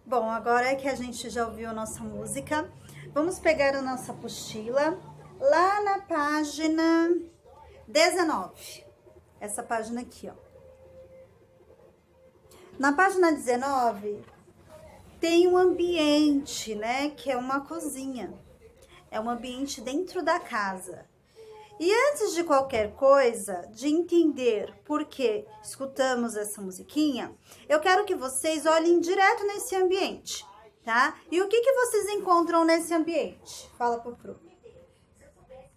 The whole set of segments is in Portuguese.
Bom, agora é que a gente já ouviu a nossa música, vamos pegar a nossa apostila lá na página 19. Essa página aqui, ó. Na página 19 tem um ambiente, né? Que é uma cozinha. É um ambiente dentro da casa. E antes de qualquer coisa, de entender por que escutamos essa musiquinha, eu quero que vocês olhem direto nesse ambiente, tá? E o que vocês encontram nesse ambiente? Fala pro.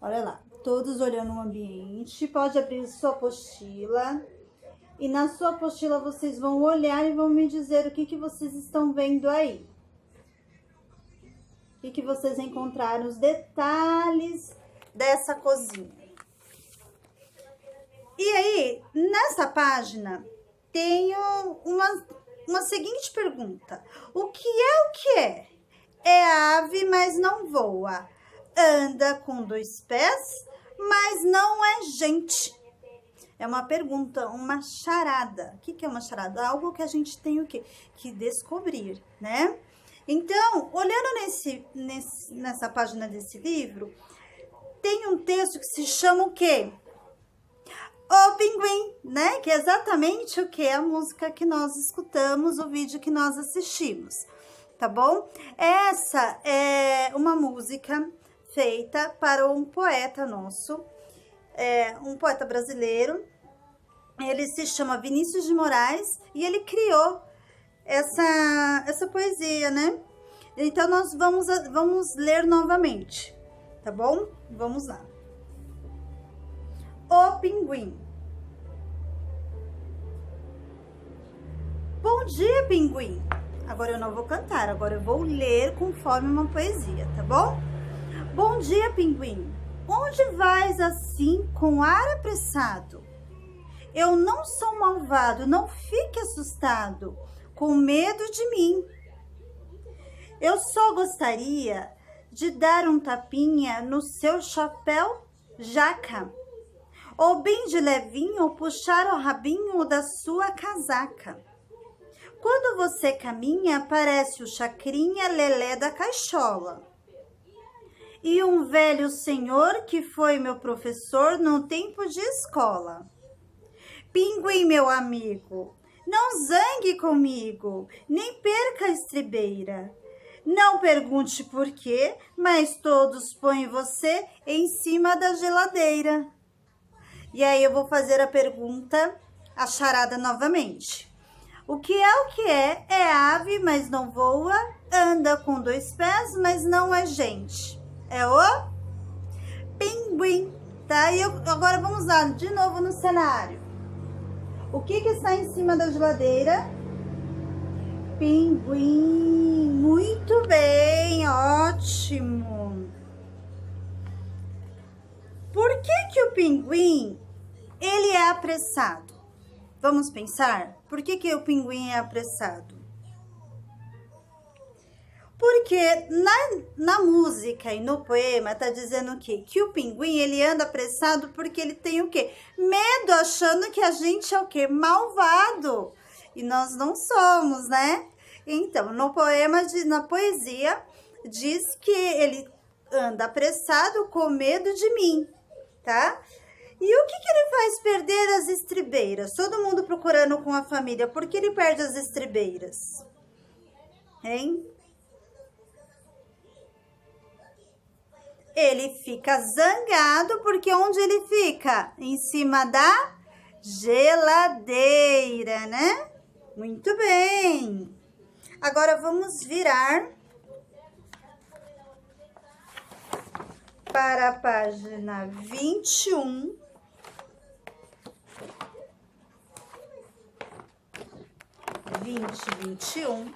Olha lá, todos olhando o ambiente, pode abrir sua apostila. E na sua apostila vocês vão olhar e vão me dizer o que vocês estão vendo aí. O que vocês encontraram, os detalhes dessa cozinha. E aí, nessa página, tenho uma seguinte pergunta. O que é? É ave, mas não voa. Anda com 2 pés, mas não é gente. É uma pergunta, uma charada. O que é uma charada? Algo que a gente tem o quê? Que descobrir, né? Então, olhando nessa página desse livro, tem um texto que se chama o quê? O Pinguim, né? Que é exatamente o que? A música que nós escutamos, o vídeo que nós assistimos, tá bom? Essa é uma música feita para um poeta nosso, um poeta brasileiro. Ele se chama Vinícius de Moraes e ele criou essa poesia, né? Então, nós vamos ler novamente, tá bom? Vamos lá. O Pinguim. Bom dia, pinguim. Agora eu não vou cantar, agora eu vou ler conforme uma poesia, tá bom? Bom dia, pinguim. Onde vais assim com ar apressado? Eu não sou malvado, não fique assustado, com medo de mim. Eu só gostaria de dar um tapinha no seu chapéu jaca, ou bem de levinho puxar o rabinho da sua casaca. Quando você caminha, parece o chacrinha lelé da caixola. E um velho senhor que foi meu professor no tempo de escola. Pinguim, meu amigo, não zangue comigo, nem perca a estribeira. Não pergunte por quê, mas todos põem você em cima da geladeira. E aí eu vou fazer a pergunta, a charada novamente. O que é? É ave, mas não voa, anda com 2 pés, mas não é gente. É o pinguim, tá? E agora vamos lá de novo no cenário. O que está em cima da geladeira? Pinguim. Muito bem, ótimo. Por que o pinguim, ele é apressado? Vamos pensar? Por que o pinguim é apressado? Porque na música e no poema tá dizendo o quê? Que o pinguim, ele anda apressado porque ele tem o quê? Medo, achando que a gente é o quê? Malvado. E nós não somos, né? Então, no poema, na poesia, diz que ele anda apressado com medo de mim, tá? E o que ele faz perder as estribeiras? Todo mundo procurando com a família. Por que ele perde as estribeiras? Hein? Ele fica zangado porque onde ele fica? Em cima da geladeira, né? Muito bem. Agora vamos virar para a página 21. e 21.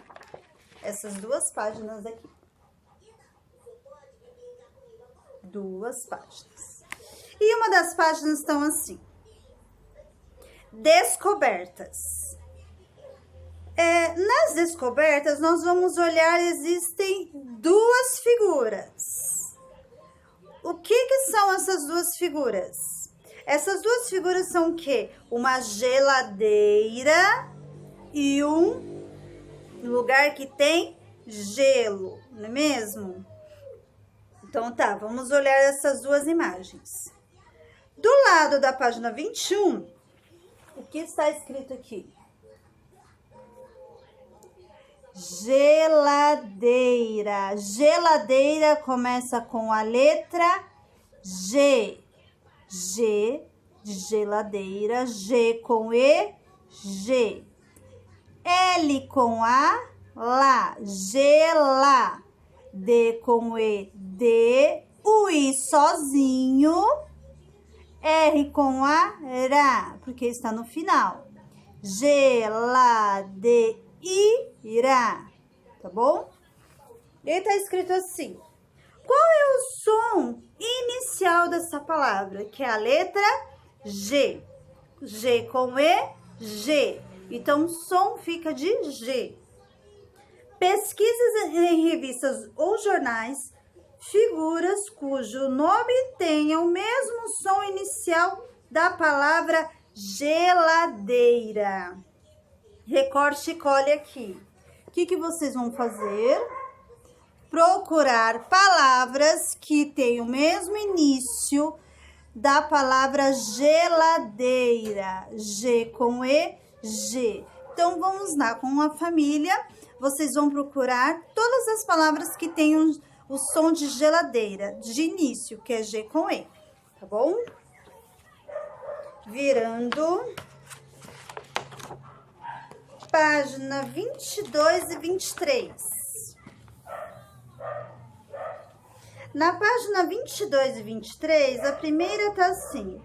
Essas 2 páginas aqui. 2 páginas. E uma das páginas estão assim. Descobertas. Nas descobertas, nós vamos olhar, existem 2 figuras. O que são essas 2 figuras? Essas 2 figuras são o quê? Uma geladeira e um lugar que tem gelo, não é mesmo? Então tá, vamos olhar essas duas imagens. Do lado da página 21, o que está escrito aqui? Geladeira. Geladeira começa com a letra G. G de geladeira, G com E, G. L com A, lá, gela. D com E, D. O I sozinho. R com A, ra, porque está no final. Geladeira, tá bom? E tá escrito assim. Qual é o som inicial dessa palavra? Que é a letra G. G com E, G. Então, o som fica de G. Pesquisas em revistas ou jornais, figuras cujo nome tenha o mesmo som inicial da palavra geladeira. Recorte e cole aqui. O que vocês vão fazer? Procurar palavras que têm o mesmo início da palavra geladeira. G com E, G. Então, vamos lá, com a família, vocês vão procurar todas as palavras que tenham o som de geladeira, de início, que é G com E, tá bom? Virando página 22 e 23. Na página 22 e 23, a primeira tá assim.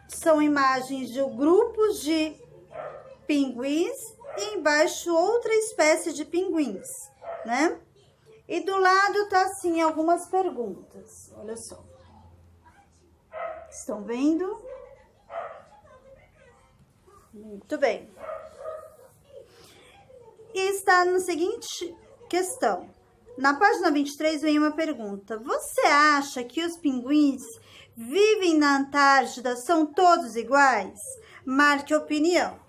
São imagens de grupos de pinguins e embaixo outra espécie de pinguins, né? E do lado tá assim algumas perguntas. Olha só. Estão vendo? Muito bem. E está na seguinte questão. Na página 23 vem uma pergunta. Você acha que os pinguins vivem na Antártida são todos iguais? Marque opinião.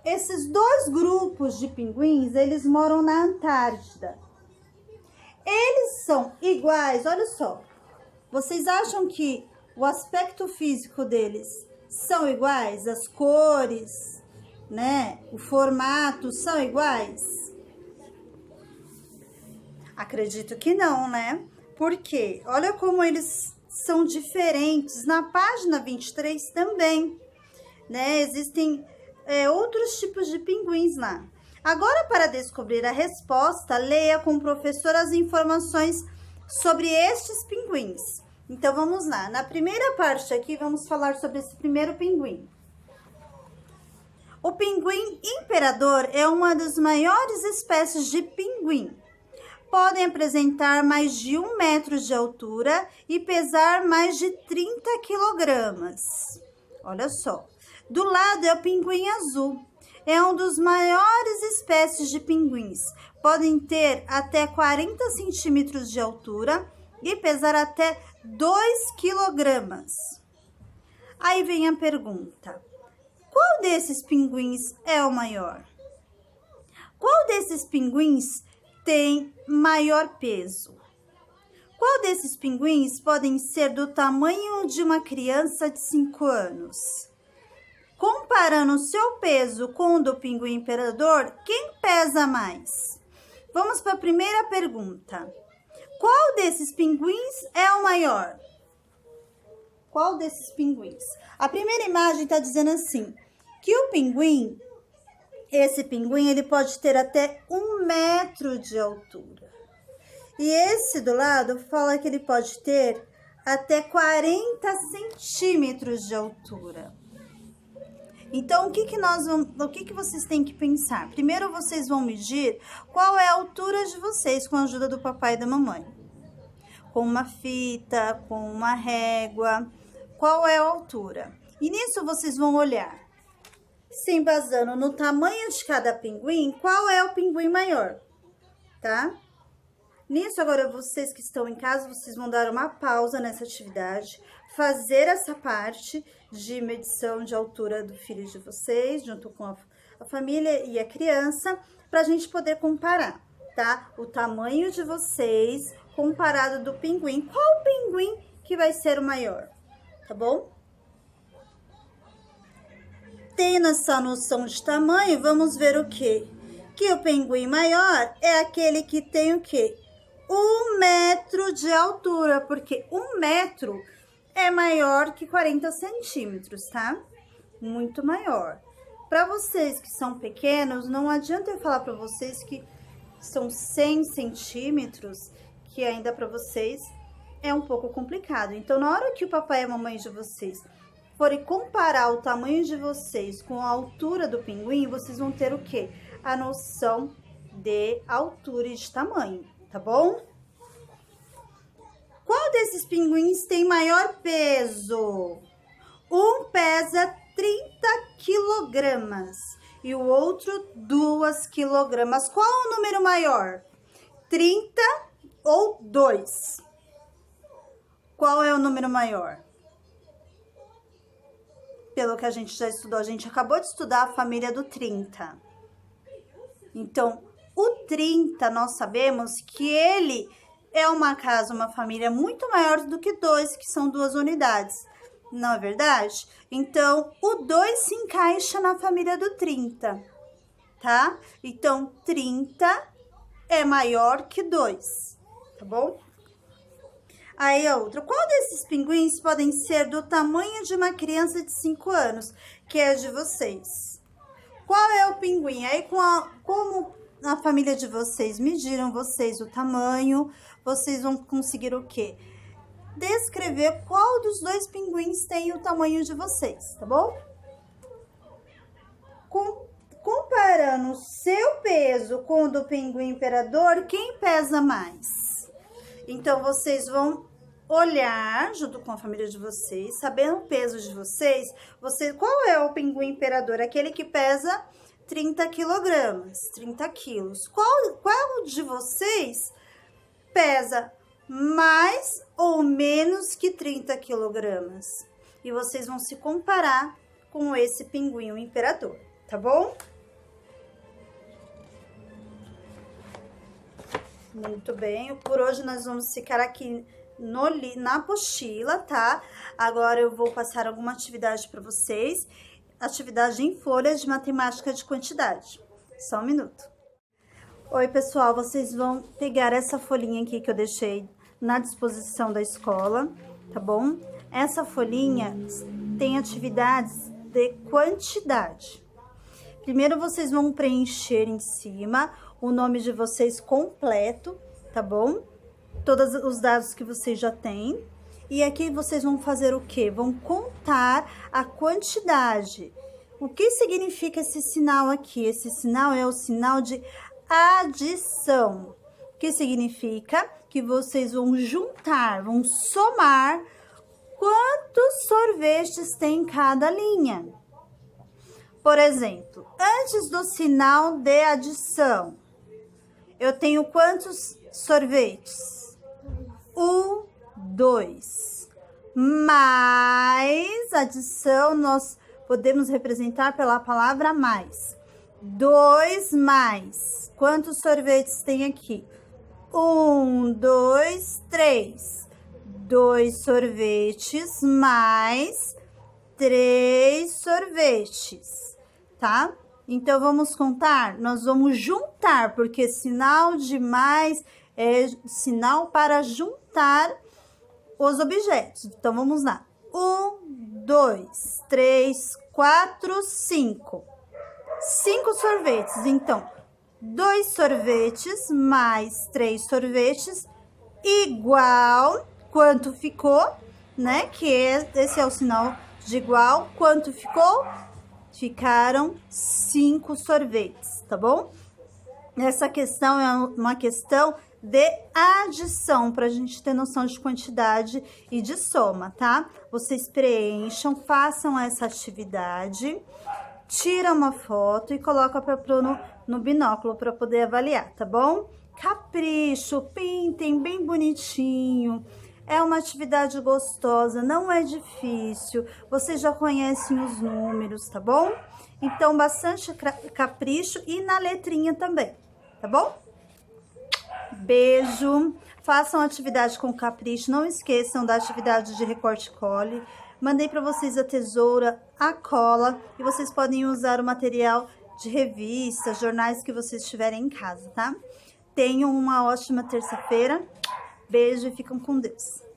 Esses dois grupos de pinguins, eles moram na Antártida. Eles são iguais, olha só. Vocês acham que o aspecto físico deles são iguais? As cores, né? O formato são iguais? Acredito que não, né? Por quê? Olha como eles são diferentes. Na página 23 também, né? Existem outros tipos de pinguins lá. Agora, para descobrir a resposta, leia com o professor as informações sobre estes pinguins. Então, vamos lá. Na primeira parte aqui, vamos falar sobre esse primeiro pinguim. O pinguim imperador é uma das maiores espécies de pinguim. Podem apresentar mais de 1 metro de altura e pesar mais de 30 quilogramas. Olha só. Do lado é o pinguim azul. É um dos maiores espécies de pinguins. Podem ter até 40 centímetros de altura e pesar até 2 quilogramas. Aí vem a pergunta. Qual desses pinguins é o maior? Qual desses pinguins tem maior peso? Qual desses pinguins podem ser do tamanho de uma criança de 5 anos? Comparando o seu peso com o do pinguim imperador, quem pesa mais? Vamos para a primeira pergunta. Qual desses pinguins é o maior? Qual desses pinguins? A primeira imagem está dizendo assim, que o pinguim, esse pinguim, ele pode ter até 1 metro de altura. E esse do lado fala que ele pode ter até 40 centímetros de altura. Então, o que vocês têm que pensar? Primeiro, vocês vão medir qual é a altura de vocês com a ajuda do papai e da mamãe. Com uma fita, com uma régua, qual é a altura? E nisso vocês vão olhar, se embasando no tamanho de cada pinguim, qual é o pinguim maior, tá? Nisso, agora, vocês que estão em casa, vocês vão dar uma pausa nessa atividade, fazer essa parte de medição de altura do filho de vocês, junto com a família e a criança, pra gente poder comparar, tá? O tamanho de vocês comparado do pinguim. Qual pinguim que vai ser o maior, tá bom? Tendo essa noção de tamanho, vamos ver o quê? Que o pinguim maior é aquele que tem o quê? 1 metro de altura, porque 1 metro é maior que 40 centímetros, tá? Muito maior. Para vocês que são pequenos, não adianta eu falar para vocês que são 100 centímetros, que ainda para vocês é um pouco complicado. Então, na hora que o papai e a mamãe de vocês forem comparar o tamanho de vocês com a altura do pinguim, vocês vão ter o quê? A noção de altura e de tamanho, tá bom? Qual desses pinguins tem maior peso? Um pesa 30 quilogramas e o outro 2 quilogramas. Qual é o número maior? 30 ou 2? Qual é o número maior? Pelo que a gente já estudou, a gente acabou de estudar a família do 30. Então, o 30, nós sabemos que ele é uma casa, uma família muito maior do que 2, que são 2 unidades. Não é verdade? Então, o 2 se encaixa na família do 30, tá? Então, 30 é maior que 2, tá bom? Aí, a outra. Qual desses pinguins podem ser do tamanho de uma criança de 5 anos, que é a de vocês? Qual é o pinguim? Aí, como a família de vocês mediram vocês o tamanho, vocês vão conseguir o quê? Descrever qual dos 2 pinguins tem o tamanho de vocês, tá bom? Comparando o seu peso com o do pinguim imperador, quem pesa mais? Então, vocês vão olhar junto com a família de vocês, sabendo o peso de vocês, qual é o pinguim imperador? Aquele que pesa 30 quilogramas, 30 quilos. Qual de vocês pesa mais ou menos que 30 quilogramas? E vocês vão se comparar com esse pinguim imperador, tá bom? Muito bem, por hoje nós vamos ficar aqui na apostila, tá? Agora eu vou passar alguma atividade para vocês, atividade em folhas de matemática de quantidade. Só um minuto. Oi, pessoal, vocês vão pegar essa folhinha aqui que eu deixei na disposição da escola, tá bom? Essa folhinha tem atividades de quantidade. Primeiro, vocês vão preencher em cima o nome de vocês completo, tá bom? Todos os dados que vocês já têm. E aqui vocês vão fazer o quê? Vão contar a quantidade. O que significa esse sinal aqui? Esse sinal é o sinal de adição. Que significa que vocês vão juntar, vão somar quantos sorvetes tem em cada linha. Por exemplo, antes do sinal de adição, eu tenho quantos sorvetes? 1, 2. Mais adição, nós podemos representar pela palavra mais. 2 mais. Quantos sorvetes tem aqui? 1, 2, 3. 2 sorvetes mais 3 sorvetes, tá? Então, vamos contar? Nós vamos juntar, porque sinal de mais é sinal para juntar os objetos. Então, vamos lá. 1, 2, 3, 4, 5. 5 sorvetes. Então, 2 sorvetes mais 3 sorvetes igual, quanto ficou, né? Esse é o sinal de igual. Quanto ficou? Ficaram 5 sorvetes, tá bom? Essa questão é uma questão de adição, para a gente ter noção de quantidade e de soma, tá? Vocês preencham, façam essa atividade, tira uma foto e coloca no binóculo para poder avaliar, tá bom? Capricho, pintem bem bonitinho. É uma atividade gostosa, não é difícil. Vocês já conhecem os números, tá bom? Então, bastante capricho e na letrinha também, tá bom? Beijo. Façam atividade com capricho. Não esqueçam da atividade de recorte e cole. Mandei para vocês a tesoura, a cola. E vocês podem usar o material de revistas, jornais que vocês tiverem em casa, tá? Tenham uma ótima terça-feira. Beijo e ficam com Deus.